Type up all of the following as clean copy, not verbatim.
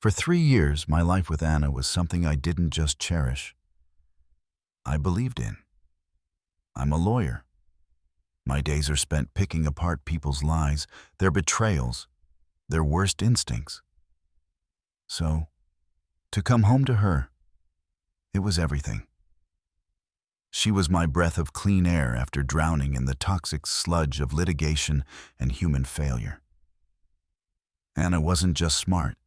For 3 years, my life with Anna was something I didn't just cherish. I believed in. I'm a lawyer. My days are spent picking apart people's lies, their betrayals, their worst instincts. So, to come home to her, it was everything. She was my breath of clean air after drowning in the toxic sludge of litigation and human failure. Anna wasn't just smart.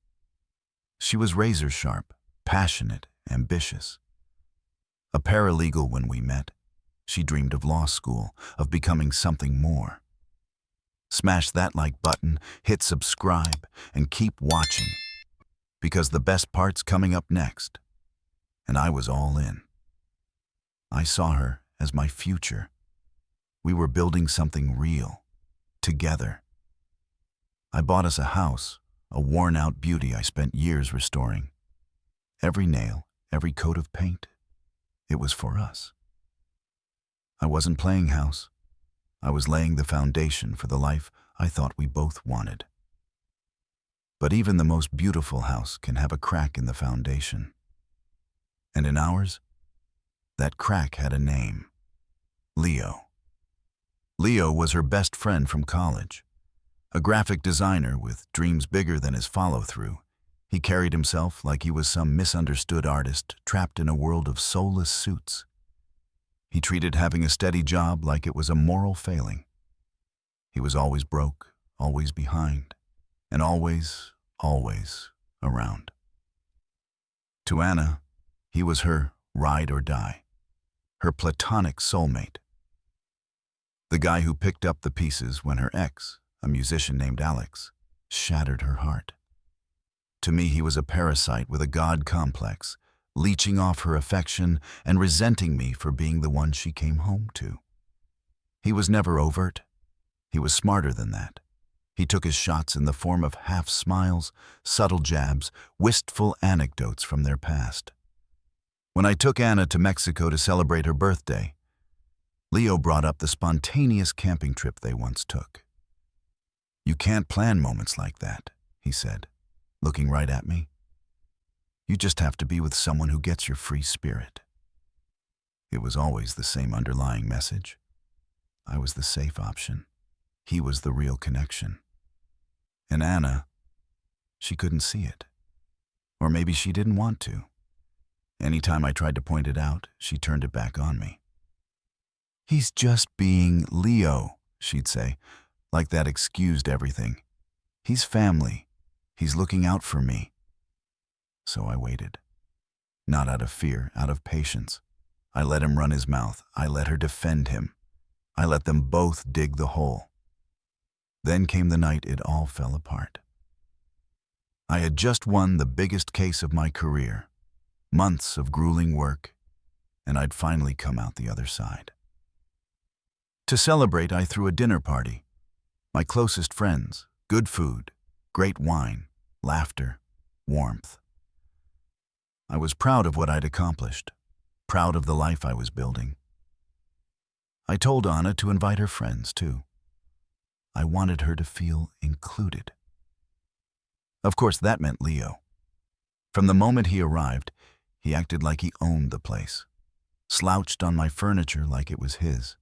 She was razor sharp, passionate, ambitious. A paralegal when we met, she dreamed of law school, of becoming something more. Smash that like button, hit subscribe, and keep watching, because the best part's coming up next. And I was all in. I saw her as my future. We were building something real, together. I bought us a house, a worn-out beauty I spent years restoring. Every nail, every coat of paint, it was for us. I wasn't playing house. I was laying the foundation for the life I thought we both wanted. But even the most beautiful house can have a crack in the foundation. And in ours, that crack had a name: Leo. Leo was her best friend from college. A graphic designer with dreams bigger than his follow-through, he carried himself like he was some misunderstood artist trapped in a world of soulless suits. He treated having a steady job like it was a moral failing. He was always broke, always behind, and always around. To Anna, he was her ride or die, her platonic soulmate. The guy who picked up the pieces when her ex, a musician named Alex, shattered her heart. To me, he was a parasite with a god complex, leeching off her affection and resenting me for being the one she came home to. He was never overt. He was smarter than that. He took his shots in the form of half smiles, subtle jabs, wistful anecdotes from their past. When I took Anna to Mexico to celebrate her birthday, Leo brought up the spontaneous camping trip they once took. "You can't plan moments like that," he said, looking right at me. "You just have to be with someone who gets your free spirit." It was always the same underlying message. I was the safe option. He was the real connection. And Anna, she couldn't see it. Or maybe she didn't want to. Anytime I tried to point it out, she turned it back on me. "He's just being Leo," she'd say, like that excused everything. "He's family. He's looking out for me." So I waited. Not out of fear, out of patience. I let him run his mouth. I let her defend him. I let them both dig the hole. Then came the night it all fell apart. I had just won the biggest case of my career, months of grueling work, and I'd finally come out the other side. To celebrate, I threw a dinner party. My closest friends, good food, great wine, laughter, warmth. I was proud of what I'd accomplished, proud of the life I was building. I told Anna to invite her friends, too. I wanted her to feel included. Of course, that meant Leo. From the moment he arrived, he acted like he owned the place, slouched on my furniture like it was his,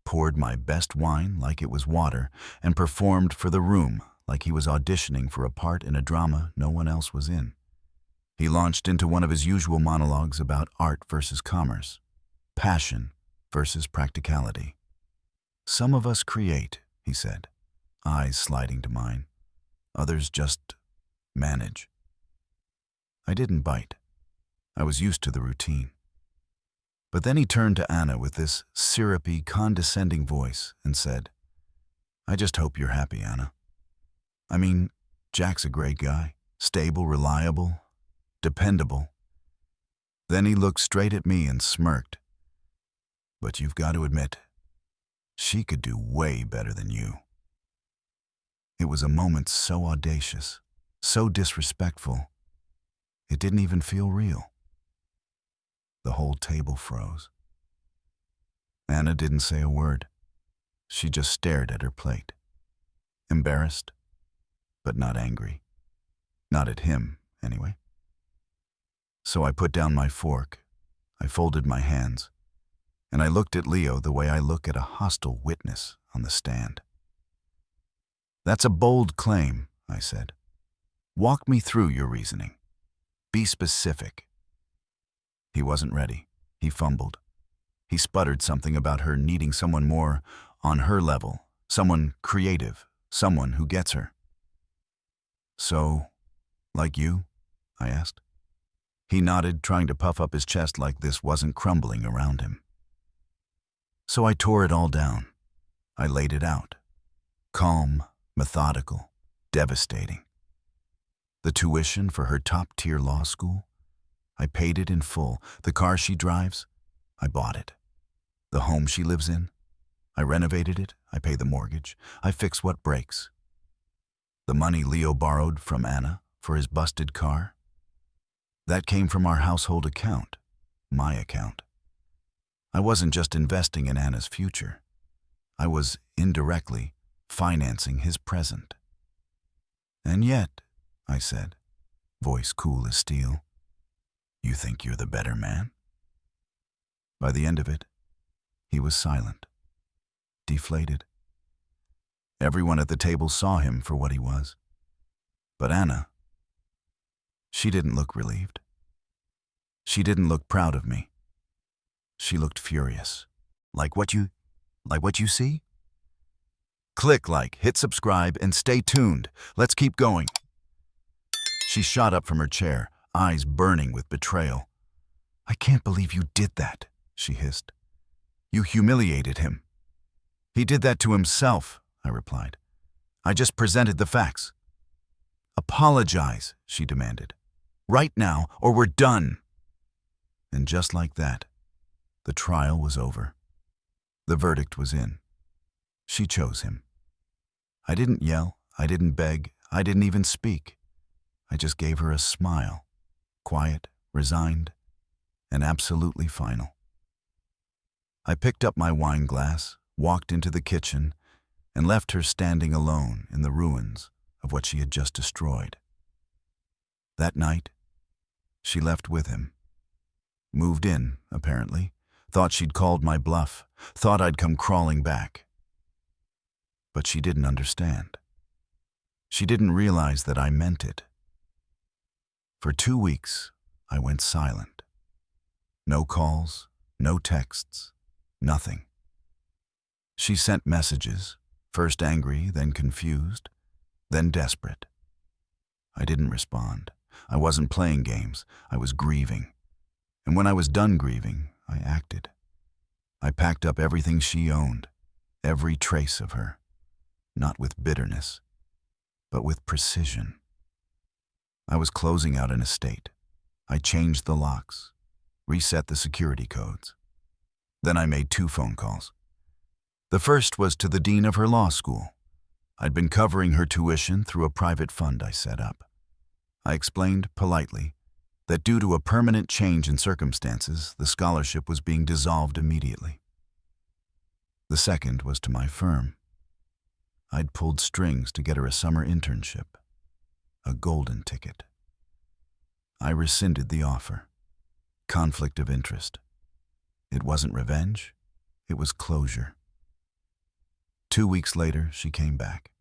poured my best wine like it was water, and performed for the room like he was auditioning for a part in a drama no one else was in. He launched into one of his usual monologues about art versus commerce, passion versus practicality. "Some of us create," he said, eyes sliding to mine. "Others just manage." I didn't bite. I was used to the routine. But then he turned to Anna with this syrupy, condescending voice and said, "I just hope you're happy, Anna. I mean, Jack's a great guy, stable, reliable, dependable." Then he looked straight at me and smirked. "But you've got to admit, she could do way better than you." It was a moment so audacious, so disrespectful, it didn't even feel real. The whole table froze. Anna didn't say a word. She just stared at her plate. Embarrassed, but not angry. Not at him, anyway. So I put down my fork, I folded my hands, and I looked at Leo the way I look at a hostile witness on the stand. "That's a bold claim," I said. "Walk me through your reasoning. Be specific." He wasn't ready. He fumbled. He sputtered something about her needing someone more on her level, someone creative, someone who gets her. "So, like you?" I asked. He nodded, trying to puff up his chest like this wasn't crumbling around him. So I tore it all down. I laid it out. Calm, methodical, devastating. The tuition for her top-tier law school? I paid it in full. The car she drives? I bought it. The home she lives in? I renovated it. I pay the mortgage. I fix what breaks. The money Leo borrowed from Anna for his busted car? That came from our household account, my account. I wasn't just investing in Anna's future. I was indirectly financing his present. "And yet," I said, voice cool as steel, "you think you're the better man?" By the end of it, he was silent, deflated. Everyone at the table saw him for what he was. But Anna, she didn't look relieved. She didn't look proud of me. She looked furious. Like what you see? Click like, hit subscribe, and stay tuned. Let's keep going. She shot up from her chair, eyes burning with betrayal. "I can't believe you did that," she hissed. "You humiliated him." "He did that to himself," I replied. "I just presented the facts." "Apologize," she demanded. "Right now, or we're done." And just like that, the trial was over. The verdict was in. She chose him. I didn't yell, I didn't beg, I didn't even speak. I just gave her a smile, quiet, resigned, and absolutely final. I picked up my wine glass, walked into the kitchen, and left her standing alone in the ruins of what she had just destroyed. That night, she left with him. Moved in, apparently. Thought she'd called my bluff. Thought I'd come crawling back. But she didn't understand. She didn't realize that I meant it. For 2 weeks, I went silent. No calls, no texts, nothing. She sent messages, first angry, then confused, then desperate. I didn't respond. I wasn't playing games. I was grieving. And when I was done grieving, I acted. I packed up everything she owned, every trace of her, not with bitterness, but with precision. I was closing out an estate. I changed the locks, reset the security codes. Then I made 2 phone calls. The first was to the dean of her law school. I'd been covering her tuition through a private fund I set up. I explained politely that due to a permanent change in circumstances, the scholarship was being dissolved immediately. The second was to my firm. I'd pulled strings to get her a summer internship, a golden ticket. I rescinded the offer. Conflict of interest. It wasn't revenge, it was closure. 2 weeks later, she came back.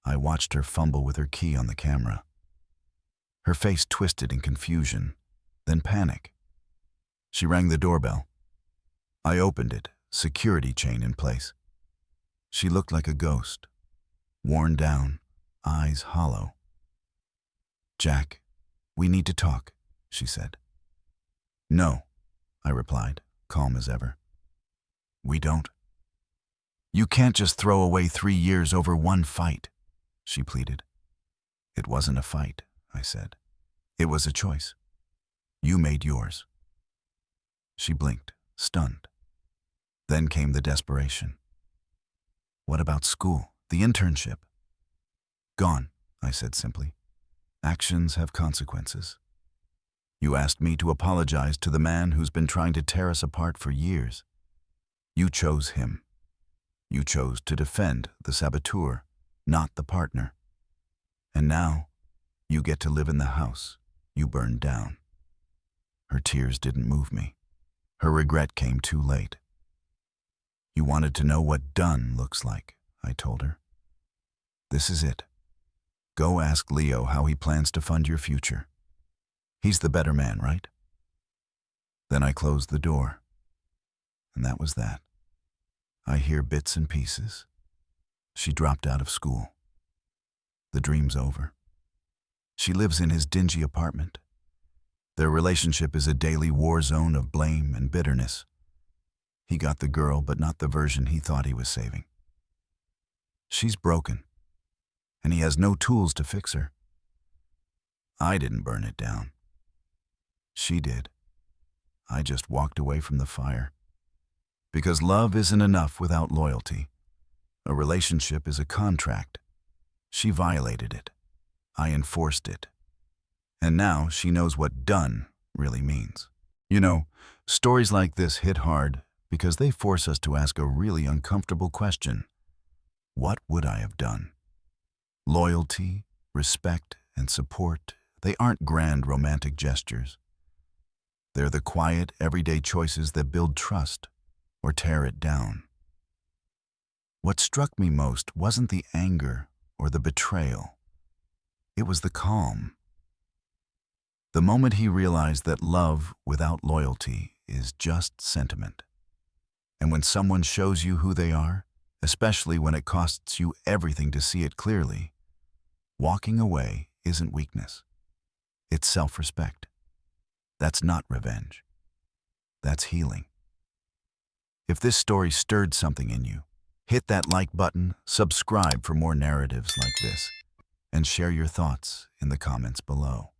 I watched her fumble with her key on the camera. Her face twisted in confusion, then panic. She rang the doorbell. I opened it, security chain in place. She looked like a ghost, worn down, eyes hollow. "Jack, we need to talk," she said. "No," I replied, calm as ever. "We don't." "You can't just throw away 3 years over one fight," she pleaded. "It wasn't a fight," I said. "It was a choice. You made yours." She blinked, stunned. Then came the desperation. "What about school, the internship?" "Gone," I said simply. "Actions have consequences. You asked me to apologize to the man who's been trying to tear us apart for years. You chose him. You chose to defend the saboteur, not the partner. And now, You get to live in the house you burned down. Her tears didn't move me. Her regret came too late. You wanted to know what done looks like, I told her. This is it. Go ask Leo how he plans to fund your future. He's the better man, right? Then I closed the door. And that was that. I hear bits and pieces. She dropped out of school. The dream's over. She lives in his dingy apartment. Their relationship is a daily war zone of blame and bitterness. He got the girl, but not the version he thought he was saving. She's broken, and he has no tools to fix her. I didn't burn it down. She did. I just walked away from the fire. Because love isn't enough without loyalty. A relationship is a contract. She violated it. I enforced it. And now she knows what done really means. You know, stories like this hit hard because they force us to ask a really uncomfortable question. What would I have done? Loyalty, respect, and support, they aren't grand romantic gestures. They're the quiet, everyday choices that build trust or tear it down. What struck me most wasn't the anger or the betrayal. It was the calm. The moment he realized that love without loyalty is just sentiment. And when someone shows you who they are, especially when it costs you everything to see it clearly, walking away isn't weakness. It's self-respect. That's not revenge. That's healing. If this story stirred something in you, hit that like button, subscribe for more narratives like this, and share your thoughts in the comments below.